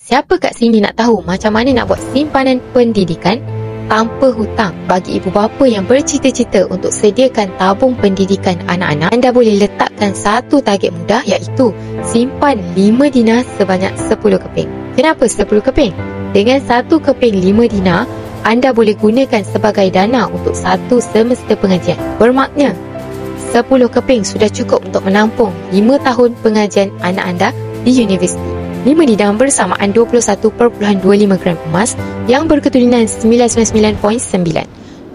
Siapa kat sini nak tahu macam mana nak buat simpanan pendidikan tanpa hutang bagi ibu bapa yang bercita-cita untuk sediakan tabung pendidikan anak-anak? Anda boleh letakkan satu target mudah, iaitu simpan 5 dinar sebanyak 10 keping. Kenapa 10 keping? Dengan 1 keping 5 dinar, anda boleh gunakan sebagai dana untuk satu semester pengajian. Bermakna 10 keping sudah cukup untuk menampung 5 tahun pengajian anak anda di universiti. 5 dinar bersamaan 21.25 gram emas yang berketurunan 999.9.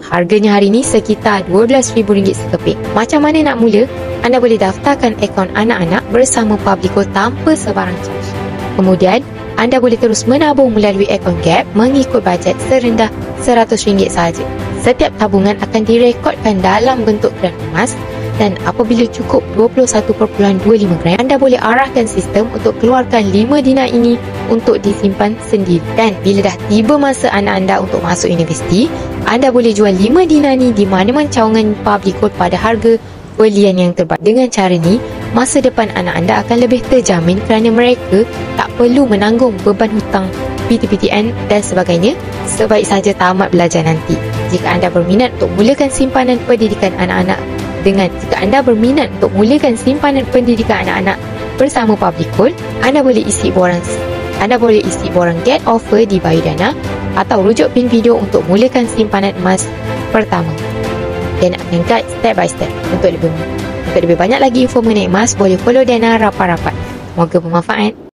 Harganya hari ini sekitar RM12,000 sekeping. Macam mana nak mula? Anda boleh daftarkan akaun anak-anak bersama Publico tanpa sebarang charge. Kemudian, anda boleh terus menabung melalui akaun Gap mengikut bajet serendah RM100 sahaja. Setiap tabungan akan direkodkan dalam bentuk gram emas, dan apabila cukup 21.25 gram, anda boleh arahkan sistem untuk keluarkan 5 dinar ini untuk disimpan sendiri. Dan bila dah tiba masa anak anda untuk masuk universiti, anda boleh jual 5 dinar ni di mana-mana cawangan Publico pada harga belian yang terbaik. Dengan cara ni, masa depan anak anda akan lebih terjamin kerana mereka tak perlu menanggung beban hutang PTPTN dan sebagainya sebaik saja tamat belajar nanti. Jika anda berminat untuk mulakan simpanan pendidikan anak-anak bersama Publico, anda boleh isi borang Get Offer di bio dana atau rujuk pin video untuk mulakan simpanan emas pertama. Dan akan guide step by step. Untuk lebih banyak lagi info mengenai emas, boleh follow Dana rapat-rapat. Semoga bermanfaat.